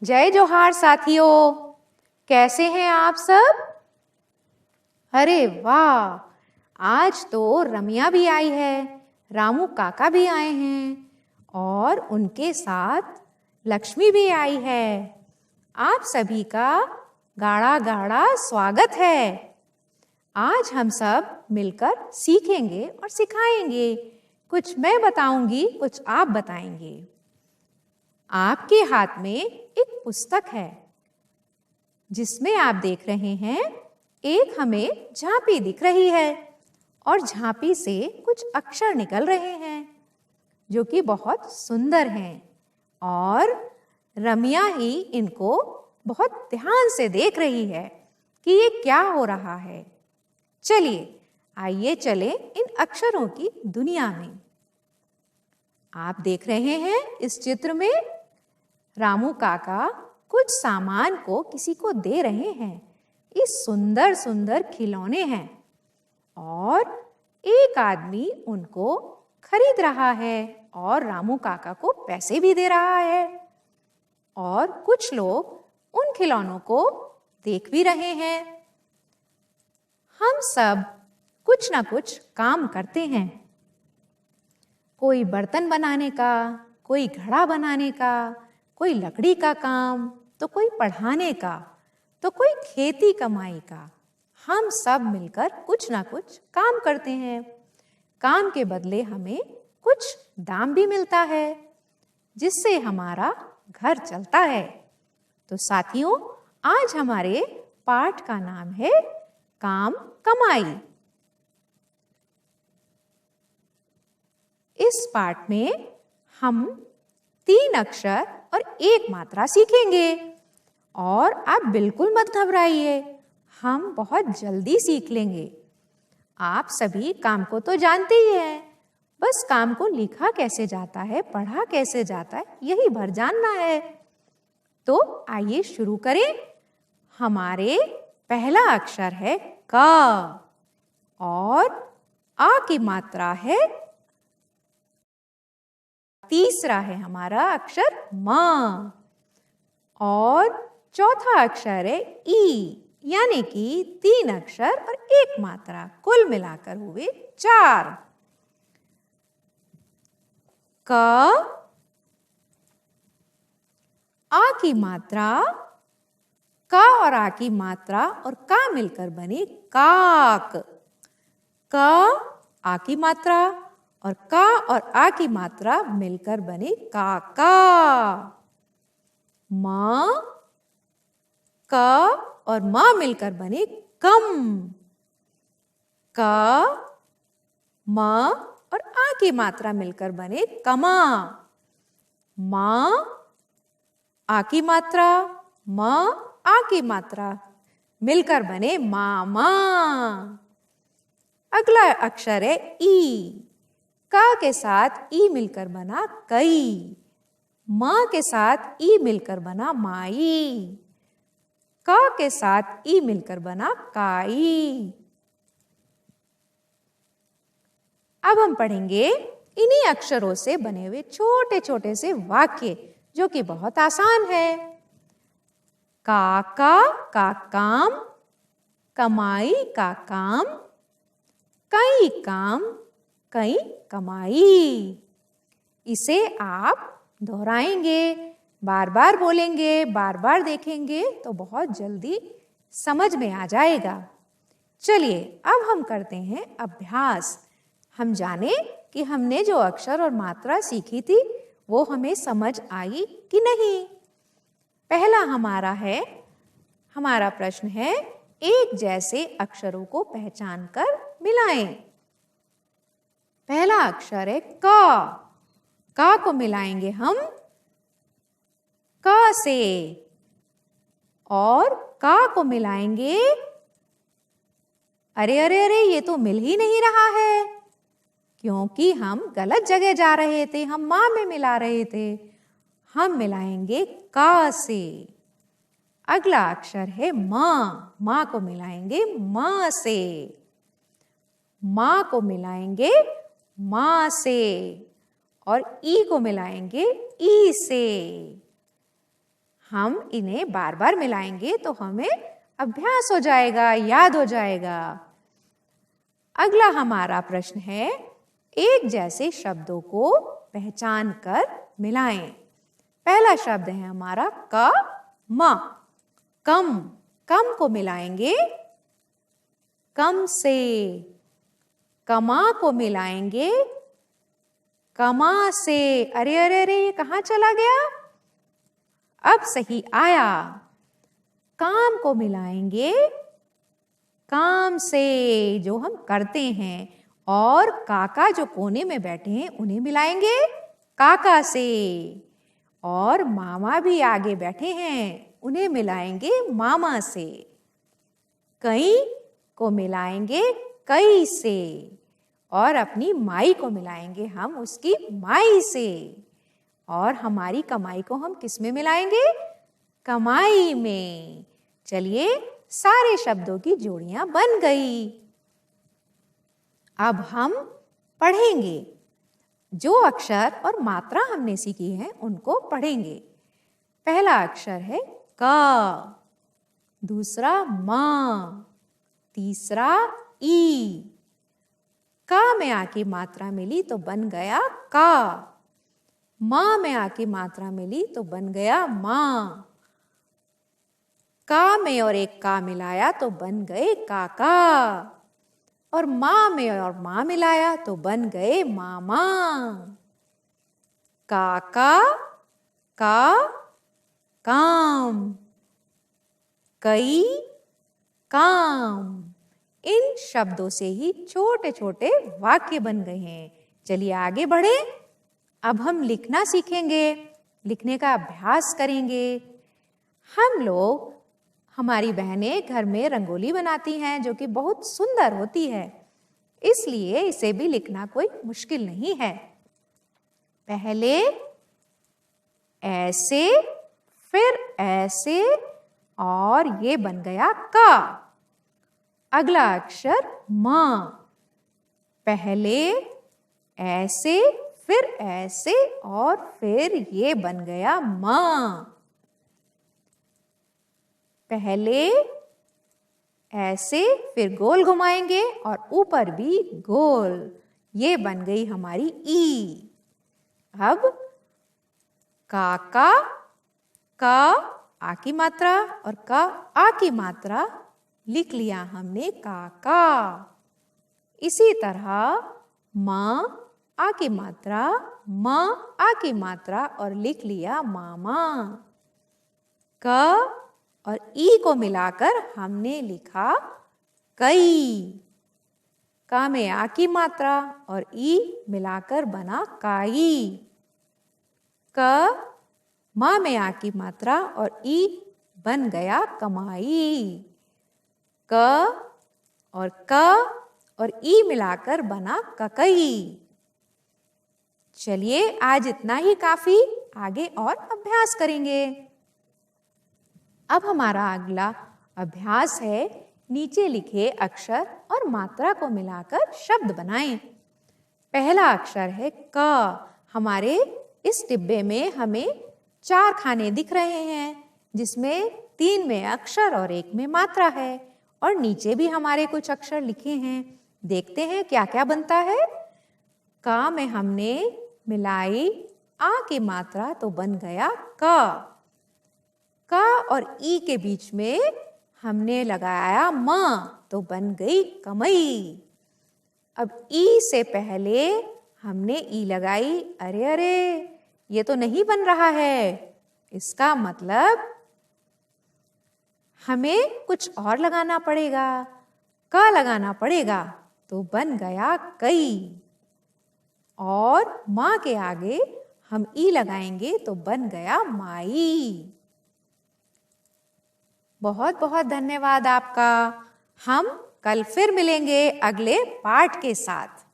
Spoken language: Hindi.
जय जोहार साथियों, कैसे हैं आप सब? अरे वाह, आज तो रमिया भी आई है, रामू काका भी आए हैं और उनके साथ लक्ष्मी भी आई है। आप सभी का गाढ़ा गाढ़ा स्वागत है। आज हम सब मिलकर सीखेंगे और सिखाएंगे। कुछ मैं बताऊंगी, कुछ आप बताएंगे। आपके हाथ में एक पुस्तक है जिसमें आप देख रहे हैं एक हमें झांपी दिख रही है और झांपी से कुछ अक्षर निकल रहे हैं जो कि बहुत सुंदर हैं और रमिया ही इनको बहुत ध्यान से देख रही है कि ये क्या हो रहा है। चलिए आइए चले इन अक्षरों की दुनिया में। आप देख रहे हैं इस चित्र में रामू काका कुछ सामान को किसी को दे रहे हैं। ये सुंदर सुंदर खिलौने हैं और एक आदमी उनको खरीद रहा है और रामू काका को पैसे भी दे रहा है और कुछ लोग उन खिलौनों को देख भी रहे हैं। हम सब कुछ ना कुछ काम करते हैं, कोई बर्तन बनाने का, कोई घड़ा बनाने का, कोई लकड़ी का काम, तो कोई पढ़ाने का, तो कोई खेती कमाई का। हम सब मिलकर कुछ ना कुछ काम करते हैं। काम के बदले हमें कुछ दाम भी मिलता है जिससे हमारा घर चलता है। तो साथियों, आज हमारे पाठ का नाम है काम कमाई। इस पाठ में हम 3 अक्षर और 1 मात्रा सीखेंगे और आप बिल्कुल मत घबराइए, हम बहुत जल्दी सीख लेंगे। आप सभी काम को तो जानते ही हैं, बस काम को लिखा कैसे जाता है, पढ़ा कैसे जाता है, यही भर जानना है। तो आइए शुरू करें। हमारे पहला अक्षर है क और आ की मात्रा है। तीसरा है हमारा अक्षर म और चौथा अक्षर है ई, यानी कि 3 अक्षर और 1 मात्रा, कुल मिलाकर हुए 4। क, आ की मात्रा, क और आ की मात्रा और का मिलकर बने काक। क, आ की मात्रा और का और आ की मात्रा मिलकर बने काका। म, क और म मिलकर बने कम। क, म और आ की मात्रा मिलकर बने कमा। म, आ की मात्रा, म, आ की मात्रा मिलकर बने मामा। अगला अक्षर है ई। का के साथ ई मिलकर बना कई। माँ के साथ ई मिलकर बना माई। का के साथ ई मिलकर बना काई। अब हम पढ़ेंगे इन्हीं अक्षरों से बने हुए छोटे छोटे से वाक्य जो कि बहुत आसान है। काका का काम, कमाई का काम, कई काम, कई कमाई। इसे आप दोहराएंगे, बार बार बोलेंगे, बार बार देखेंगे तो बहुत जल्दी समझ में आ जाएगा। चलिए अब हम करते हैं अभ्यास। हम जाने कि हमने जो अक्षर और मात्रा सीखी थी वो हमें समझ आई कि नहीं। पहला हमारा प्रश्न है, एक जैसे अक्षरों को पहचान कर मिलाएं। पहला अक्षर है का को मिलाएंगे हम क से और का को मिलाएंगे, अरे अरे अरे ये तो मिल ही नहीं रहा है, क्योंकि हम गलत जगह जा रहे थे, हम माँ में मिला रहे थे। हम मिलाएंगे का से। अगला अक्षर है माँ को मिलाएंगे म से। माँ को मिलाएंगे माँ से और ई को मिलाएंगे ई से। हम इन्हें बार बार मिलाएंगे तो हमें अभ्यास हो जाएगा, याद हो जाएगा। अगला हमारा प्रश्न है, एक जैसे शब्दों को पहचान कर मिलाएं। पहला शब्द है हमारा क म, कम। कम को मिलाएंगे कम से। कमा को मिलाएंगे कमा से। अरे अरे अरे, ये कहाँ चला गया? अब सही आया। काम को मिलाएंगे काम से, जो हम करते हैं। और काका जो कोने में बैठे हैं उन्हें मिलाएंगे काका से। और मामा भी आगे बैठे हैं, उन्हें मिलाएंगे मामा से। कई को मिलाएंगे कई से। और अपनी माई को मिलाएंगे हम उसकी माई से। और हमारी कमाई को हम किस में मिलाएंगे? कमाई में। चलिए, सारे शब्दों की जोड़ियां बन गई। अब हम पढ़ेंगे। जो अक्षर और मात्रा हमने सीखी है उनको पढ़ेंगे। पहला अक्षर है क, दूसरा म, तीसरा ई। का में आ की मात्रा मिली तो बन गया का। माँ में आ की मात्रा मिली तो बन गया माँ। का में और एक का मिलाया तो बन गए काका। और माँ में और माँ मिलाया तो बन गए मामा। काका का काम, कई काम। इन शब्दों से ही छोटे छोटे वाक्य बन गए हैं। चलिए आगे बढ़े। अब हम लिखना सीखेंगे, लिखने का अभ्यास करेंगे। हम लोग, हमारी बहनें घर में रंगोली बनाती हैं जो कि बहुत सुंदर होती है, इसलिए इसे भी लिखना कोई मुश्किल नहीं है। पहले ऐसे, फिर ऐसे, और ये बन गया का। अगला अक्षर म। पहले ऐसे, फिर ऐसे, और फिर ये बन गया म। पहले ऐसे, फिर गोल घुमाएंगे और ऊपर भी गोल, ये बन गई हमारी ई। अब काका, का आ की मात्रा और का आ की मात्रा लिख लिया हमने काका। इसी तरह माँ आ की मात्रा, माँ आ की मात्रा और लिख लिया मामा। क और ई को मिलाकर हमने लिखा कई। का में आ की मात्रा और ई मिलाकर बना काई। क माँ में आ की मात्रा और ई बन गया कमाई। क और ई मिलाकर बना ककई। चलिए, आज इतना ही काफी, आगे और अभ्यास करेंगे। अब हमारा अगला अभ्यास है, नीचे लिखे अक्षर और मात्रा को मिलाकर शब्द बनाएं। पहला अक्षर है क। हमारे इस डिब्बे में हमें 4 खाने दिख रहे हैं, जिसमें 3 में अक्षर और 1 में मात्रा है। और नीचे भी हमारे कुछ अक्षर लिखे हैं। देखते हैं क्या क्या बनता है। का में हमने मिलाई आ की मात्रा तो बन गया क। का और ई के बीच में हमने लगाया म तो बन गई कमई। अब ई से पहले हमने ई लगाई। अरे अरे, ये तो नहीं बन रहा है। इसका मतलब हमें कुछ और लगाना पड़ेगा। क लगाना पड़ेगा तो बन गया कई। और माँ के आगे हम ई लगाएंगे तो बन गया माई। बहुत बहुत धन्यवाद आपका। हम कल फिर मिलेंगे अगले पाठ के साथ।